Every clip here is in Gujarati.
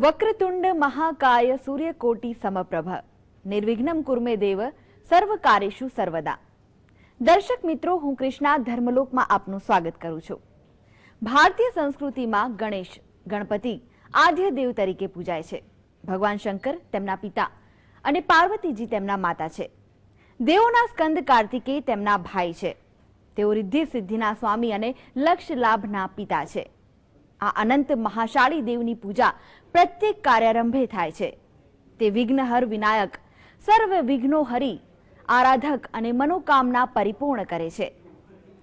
વક્રતુંડ મહાકાય સૂર્યકોટી સમપ્રભ નિર્વિઘ્નમ કુર્મે દેવ સર્વ કાર્યેષુ સર્વદા। દર્શક મિત્રો, હું કૃષ્ણા ધર્મલોકમાં આપનું સ્વાગત કરું છું। ભારતીય સંસ્કૃતિમાં ગણેશ ગણપતિ આદ્ય દેવ તરીકે પૂજાય છે। ભગવાન શંકર તેમના પિતા અને પાર્વતીજી તેમના માતા છે। દેવોના સ્કંદ કાર્તિકેય તેમના ભાઈ છે। તેઓ રિદ્ધિ સિદ્ધિના સ્વામી અને લક્ષ્ય લાભના પિતા છે। આ અનંત મહાશાળી દેવની પૂજા પ્રત્યેક કાર્યારંભે થાય છે। તે વિઘ્નહર વિનાયક, સર્વ વિઘ્નો હરી, આરાધક અને મનોકામના પરિપૂર્ણ કરે છે।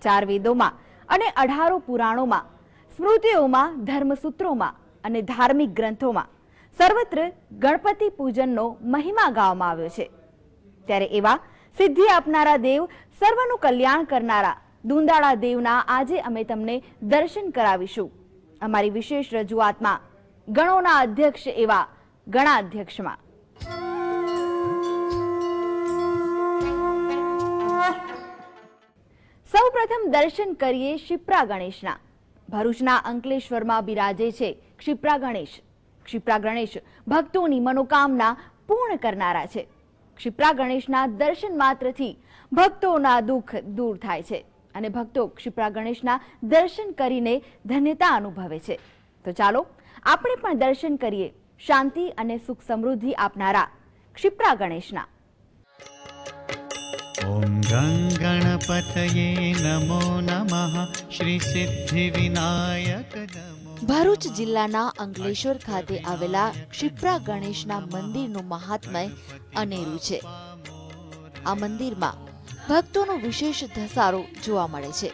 4 વેદોમાં અને 18 પુરાણોમાં, સ્મૃતિઓમાં, ધર્મસૂત્રોમાં અને ધાર્મિક ગ્રંથોમાં સર્વત્ર ગણપતિ પૂજનનો મહિમા ગાવામાં આવ્યો છે। ત્યારે એવા સિદ્ધિ આપનારા દેવ, સર્વનું કલ્યાણ કરનારા દુંદાળા દેવના આજે અમે તમને દર્શન કરાવીશું અમારી વિશેષ રજૂઆતમાં, ગણોના અધ્યક્ષ એવા ગણાધ્યક્ષમાં। સૌપ્રથમ દર્શન કરીએ ક્ષિપ્રા ગણેશના। ભરૂચના અંકલેશ્વરમાં બિરાજે છે ક્ષિપ્રા ગણેશ। ક્ષિપ્રા ગણેશ ભક્તોની મનોકામના પૂર્ણ કરનારા છે। ક્ષિપ્રા ગણેશના દર્શન માત્રથી ભક્તોના દુઃખ દૂર થાય છે અને ભક્તો ક્ષિપ્રા ગણેશના દર્શન કરીને ધન્યતા અનુભવે છે। તો ચાલો આપણે પણ દર્શન કરીએ શાંતિ અને સુખ સમૃદ્ધિ આપનારા ક્ષિપ્રા ગણેશના। ઓમ ગણપતયે નમો નમઃ શ્રી સિદ્ધિ વિનાયક નમો। ભરૂચ જિલ્લાના અંકલેશ્વર ખાતે આવેલા ક્ષિપ્રા ગણેશના મંદિરનું મહાત્મય અનેરું છે। આ મંદિરમાં ભક્તોનો વિશેષ ધસારો જોવા મળે છે।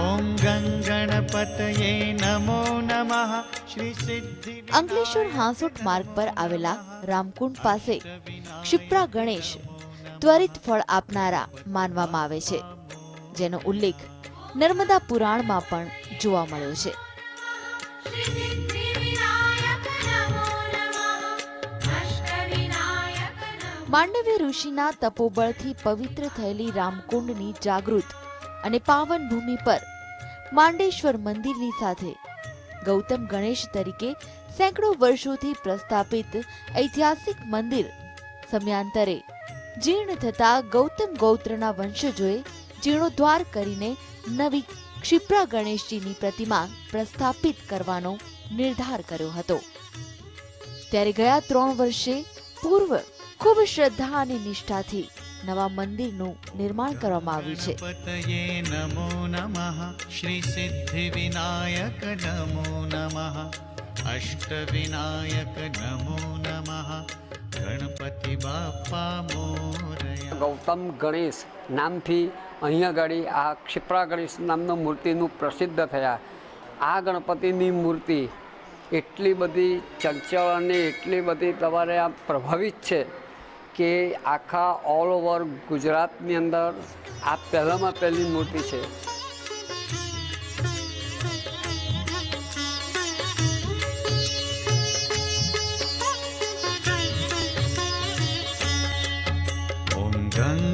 ઓમ ગણપતયે નમો નમઃ શ્રી સિદ્ધિ। અંકલેશ્વર હાંસોટ માર્ગ પર આવેલા રામકુંડ પાસે ક્ષિપ્રા ગણેશ ત્વરિત ફળ આપનારા માનવામાં આવે છે, જેનો ઉલ્લેખ નર્મદા પુરાણમાં પણ જોવા મળ્યો છે। માંડવ્ય ઋષિના તપોબળથી પવિત્ર થયેલી રામકુંડની જાગૃત અને પાવન ભૂમિ પર માંડેશ્વર મંદિરની સાથે ગૌતમ ગણેશ તરીકે સેંકડો વર્ષોથી પ્રસ્થાપિત ઐતિહાસિક મંદિર સમયાંતરે જીર્ણ થતા ગૌતમ ગોત્રના વંશજોએ જીર્ણોદ્ધાર કરીને નવી ક્ષિપ્રા ગણેશજીની પ્રતિમા પ્રસ્થાપિત કરવાનો નિર્ધાર કર્યો હતો। ત્યારે ગયા 3 વર્ષે પૂર્વ ખૂબ શ્રદ્ધા અને નિષ્ઠાથી નવા મંદિરનું નિર્માણ કરવામાં આવ્યું છે। ગણપતયે નમો નમઃ શ્રી સિદ્ધિ વિનાયક નમો નમઃ અષ્ટ વિનાયક નમો નમઃ ગણપતિ બાપ્પા મોરયા। ગૌતમ ગણેશ નામથી અહીંયા આગળ આ ક્ષિપ્રા ગણેશ નામનું મૂર્તિનું પ્રસિદ્ધ થયા। આ ગણપતિની મૂર્તિ એટલી બધી ચંચળ અને એટલી બધી તમારે આ પ્રભાવિત છે કે આખા ઓલ ઓવર ગુજરાતની અંદર આ પહેલામાં પહેલી મૂર્તિ છે। ઓમ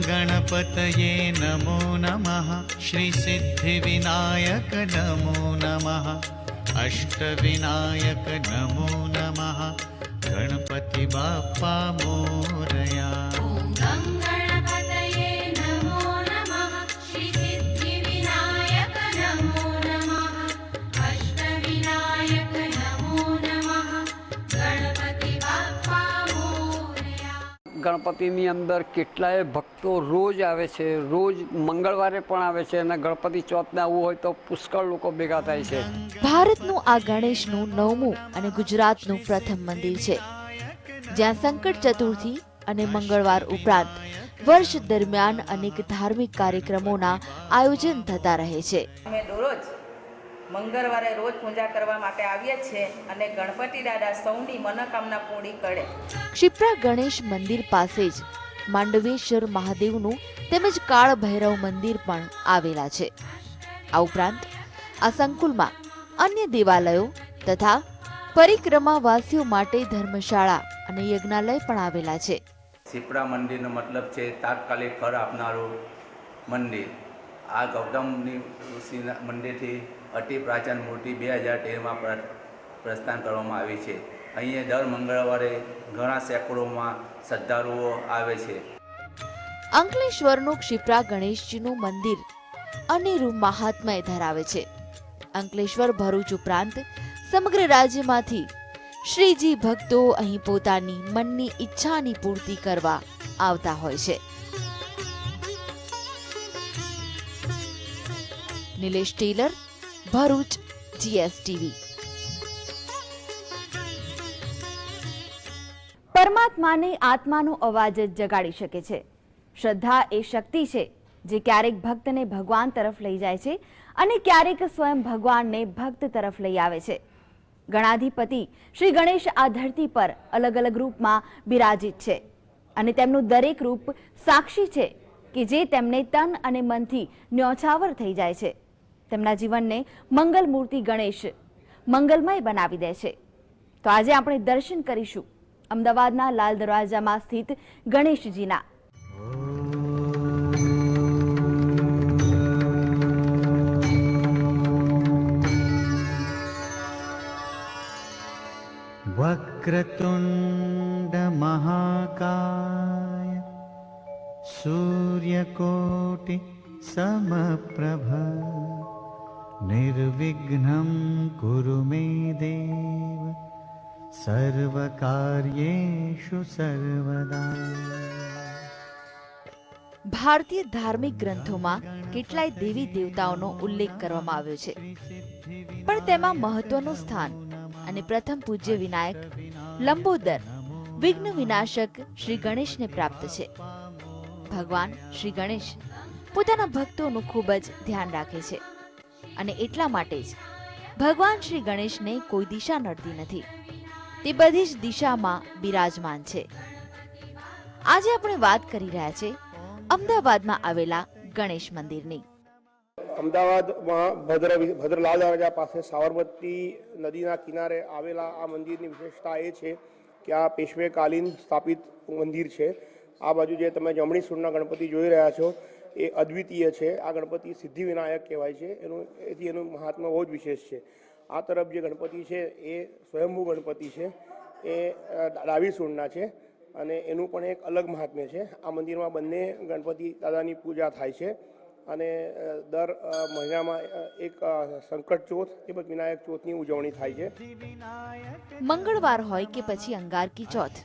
ગણપતયે નમો નમઃ શ્રી સિદ્ધિ વિનાયક નમો નમઃ અષ્ટ વિનાયક નમો નમઃ ગણપતિ બાપ્પા મોરયા। ગણપતિની અંદર કેટલાય ભક્તો રોજ આવે છે, રોજ મંગળવારે પણ આવે છે અને ગણપતિ ચોથને આવવું હોય તો પુષ્કળ લોકો ભેગા થાય છે। ભારતનું આ ગણેશનું 9મું અને ગુજરાતનું પ્રથમ મંદિર છે, જ્યાં સંકટ ચતુર્થી અને મંગળવાર ઉપરાંત વર્ષ દરમિયાન અનેક ધાર્મિક કાર્યક્રમોના આયોજન થતા રહે છે। અમે દરરોજ મંગળવારે રોજ પૂજા કરવા માટે આવીએ છીએ અને ગણપતિ દાદા સૌની મનોકામના પૂરી કરે। ક્ષિપ્રા ગણેશ મંદિર પાસે જ માંડવેશ્વર મહાદેવનું તેમજ કાળ ભૈરવ મંદિર પણ આવેલા છે। આ ઉપરાંત આ સંકુલમાં અન્ય દેવાલયો તથા પરિક્રમાવાસીઓ માટે ધર્મશાળા અને યજ્ઞાલય પણ આવેલા છે। શિપ્રા મંદિરનો મતલબ છે તાત્કાલિક ફળ આપનારું મંદિર. આ ગૌતમની ઋષિના મંદિરથી અતિ પ્રાચીન મૂર્તિ 2013માં પ્રસ્થાન કરવામાં આવી છે. અહીંયા દર મંગળવારે ઘણા સેંકડોમાં શ્રદ્ધાળુઓ આવે છે. અંકલેશ્વરનું ક્ષિપ્રા ગણેશજીનું મંદિર અનેરું મહાત્મય ધરાવે છે. અંકલેશ્વર, ભરૂચ ઉપરાંત સમગ્ર રાજ્યમાંથી શ્રીજી ભક્તો અહીં પોતાની મનની ઈચ્છાની પૂર્તિ કરવા આવતા હોય છે. નિલેશ ટેલર, ભરૂચ, GSTV. પરમાત્માને આત્માનો અવાજ જ જગાડી શકે છે. શ્રદ્ધા એ શક્તિ છે જે ક્યારેક ભક્તને ભગવાન તરફ લઈ જાય છે અને ક્યારેક સ્વયં ભગવાનને ભક્ત તરફ લઈ આવે છે. ગણાધિપતિ શ્રી ગણેશ આ ધરતી પર અલગ અલગ રૂપમાં બિરાજિત છે અને તેમનું દરેક રૂપ સાક્ષી છે કે જે તેમને તન અને મનથી ન્યોછાવર થઈ જાય છે. તેમના જીવનને મંગલ મૂર્તિ ગણેશ મંગલમય બનાવી દે છે. તો આજે આપણે દર્શન કરીશું અમદાવાદના લાલ દરવાજામાં સ્થિત ગણેશજીના. वक्रतुण्ड महाकाय सूर्यकोटि समप्रभ निर्विघ्नं कुरु मे देव सर्वकार्येषु सर्वदा. ભારતીય ધાર્મિક ગ્રંથોમાં કેટલાય દેવી દેવતાઓનો ઉલ્લેખ કરવામાં આવ્યો છે, પણ તેમાં મહત્વનું સ્થાન અને પ્રથમ પૂજ્ય વિનાયક, લંબોદર, વિઘ્ન વિનાશક શ્રી ગણેશને પ્રાપ્ત છે. ભગવાન શ્રી ગણેશ પોતાના ભક્તોનું ખૂબ જ ધ્યાન રાખે છે અને એટલા માટે જ ભગવાન શ્રી ગણેશને કોઈ દિશા નડતી નથી. તે બધી જ દિશામાં બિરાજમાન છે. આજે આપણે વાત કરી રહ્યા છે અમદાવાદમાં આવેલા ગણેશ મંદિરની. અમદાવાદમાં ભદ્રલાલ દરવાજા પાસે સાબરમતી નદીના કિનારે આવેલા આ મંદિરની વિશેષતા એ છે કે આ પેશવેકાલીન સ્થાપિત મંદિર છે. આ બાજુ જે તમે જમણી સૂરના ગણપતિ જોઈ રહ્યા છો એ અદ્વિતીય છે. આ ગણપતિ સિદ્ધિવિનાયક કહેવાય છે. એનું મહાત્મા બહુ જ વિશેષ છે. આ તરફ જે ગણપતિ છે એ સ્વયંભૂ ગણપતિ છે, એ ડાબી સૂરના છે અને એનું પણ એક અલગ મહાત્મ્ય છે. આ મંદિરમાં બંને ગણપતિ દાદાની પૂજા થાય છે અને દર મહિનામાં એક સંકટ ચોથ તેમજ વિનાયક ચોથની ઉજવણી થાય છે. મંગળવાર હોય કે પછી અંગારકી ચોથ,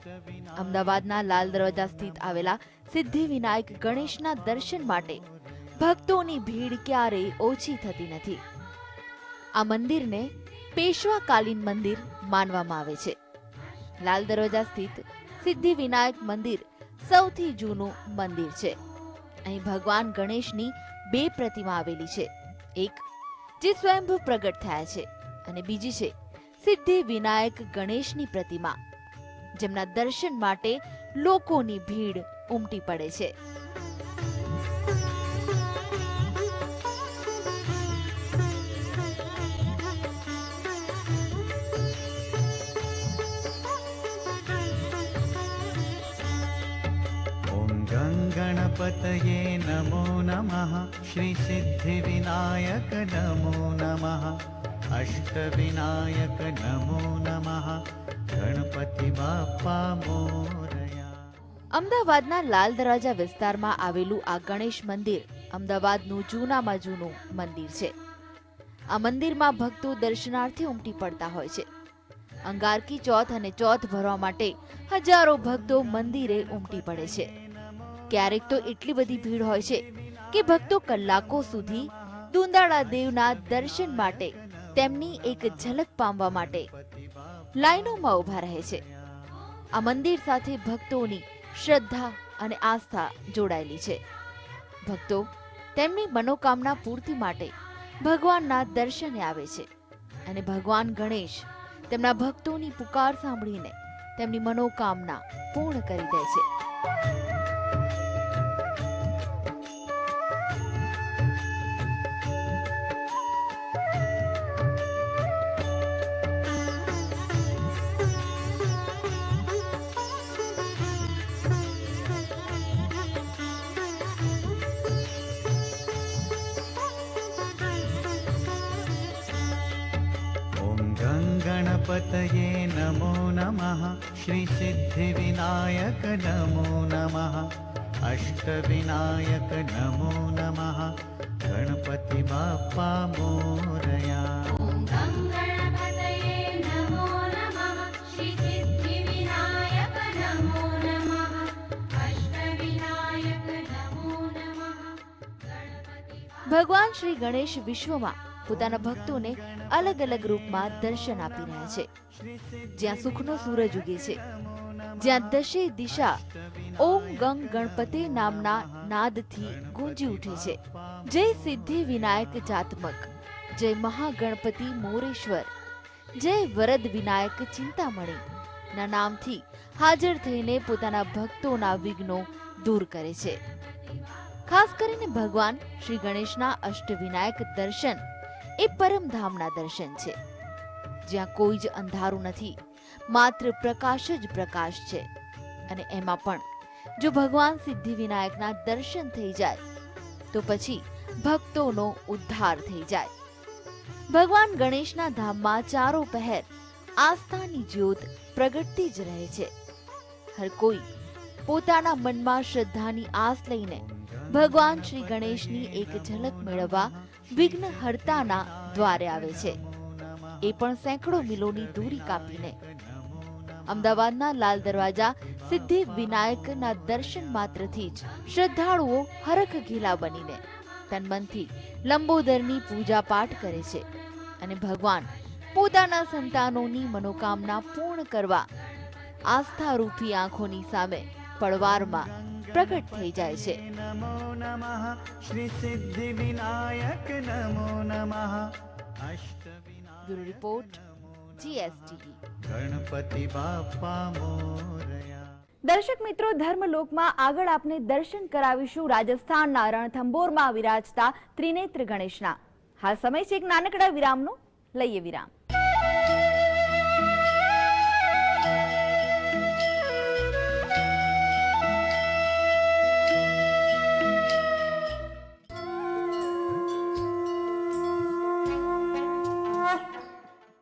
અમદાવાદના લાલ દરવાજા સ્થિત આવેલા સિદ્ધિ વિનાયક ગણેશના દર્શન માટે ભક્તોની ભીડ ક્યારેય ઓછી થતી નથી. આ મંદિરને પેશવાકાલીન મંદિર માનવામાં આવે છે. લાલ દરવાજા સ્થિત સિદ્ધિ વિનાયક મંદિર સૌથી જૂનું મંદિર છે. અહીં ભગવાન ગણેશની 2 પ્રતિમા આવેલી છે. એક જે સ્વયંભૂ પ્રગટ થયા છે અને બીજી છે સિદ્ધિ વિનાયક ગણેશની પ્રતિમા, જેમના દર્શન માટે લોકોની ભીડ ઉમટી પડે છે. गणपतये नमो नमः श्री सिद्धिविनायक नमो नमः अष्टविनायक नमो नमः गणपति बाप्पा मोरया. અમદાવાદના લાલ દરવાજા વિસ્તારમાં આવેલું આ ગણેશ મંદિર અમદાવાદનું જૂનામાં જૂનું મંદિર છે. આ મંદિરમાં ભક્તો દર્શનાર્થે ઉમટી પડતા હોય છે. અંગારકી ચોથ અને ચોથ ભરવા માટે હજારો ભક્તો મંદિરે ઉમટી પડે છે. ક્યારેક તો એટલી બધી ભીડ હોય છે કે ભક્તો કલાકો સુધી દુંદાળા દેવના દર્શન માટે, તેમની એક ઝલક પામવા માટે લાઈનોમાં ઊભા રહે છે. આ મંદિર સાથે ભક્તોની શ્રદ્ધા અને આસ્થા જોડાયેલી છે. ભક્તો તેમની મનોકામના પૂર્તિ માટે ભગવાનના દર્શને આવે છે અને ભગવાન ગણેશ તેમના ભક્તોની પુકાર સાંભળીને તેમની મનોકામના પૂર્ણ કરી દે છે. गणपतये नमो नमः श्रीसिद्धिविनायक नमो नमः अष्टविनायक नमो नमः गणपति बाप्पा मोरया। ॐ गं गणपतये नमो नमः श्रीसिद्धिविनायक नमो नमः अष्टविनायक नमो नमः गणपति ભગવાન શ્રી ગણેશ વિશ્વમાં પોતાના ભક્તોને અલગ અલગ રૂપમાં દર્શન આપી રહ્યા છે. જ્યાં સુખનો સૂરજ ઉગે છે, જ્યાં દશે દિશા ઓમ ગંગ ગણપતિ નામના નાદથી ગુંજી ઉઠે છે. જય સિદ્ધિ વિનાયક જાતમક, જય મહાગણપતિ મોરેશ્વર, જય વરદ વિનાયક ચિંતામણી ના નામથી હાજર થઈને પોતાના ભક્તોના વિઘ્નો દૂર કરે છે. ખાસ કરીને ભગવાન શ્રી ગણેશના અષ્ટવિનાયક દર્શન એ પરમધામના દર્શન છે, જ્યાં કોઈ જ અંધારું નથી, માત્ર પ્રકાશ જ પ્રકાશ છે. અને એમાં પણ જો ભગવાન સિદ્ધિવિનાયકના દર્શન થઈ જાય તો પછી ભક્તોનો ઉદ્ધાર થઈ જાય. ભગવાન ગણેશના ધામમાં ચારો પહેર આસ્થાની જ્યોત પ્રગટતી જ રહે છે. હર કોઈ પોતાના મનમાં શ્રદ્ધાની આસ લઈને ભગવાન શ્રી ગણેશની એક ઝલક મેળવવા વિઘ્ન હર્તાના દ્વારે આવે છે, એ પણ સેંકડો મિલોની દૂરી કાપીને. અમદાવાદના લાલ દરવાજા સિદ્ધિ વિનાયકના દર્શન માત્રથી જ શ્રદ્ધાળુઓ હરખ ઘેલા બનીને તનમનથી લંબોદરની પૂજા પાઠ કરે છે અને ભગવાન પોતાના સંતાનોની મનોકામના પૂર્ણ કરવા આસ્થારૂપી આંખોની સામે પડવારમાં પ્રગટ થઈ જાય છે. नमो नमः श्रीसिद्धिविनायक नमो नमः Ashtavinayak bureau report GSTV. Ganpati Bappa Morya. દર્શક મિત્રો, ધર્મલોકમાં આગળ આપને દર્શન કરાવીશું રાજસ્થાનના રણથંભોરમાં વિરાજતા ત્રિનેત્ર ગણેશના. હાલ સમય છે એક નાનકડા વિરામનો. લઈએ વિરામ.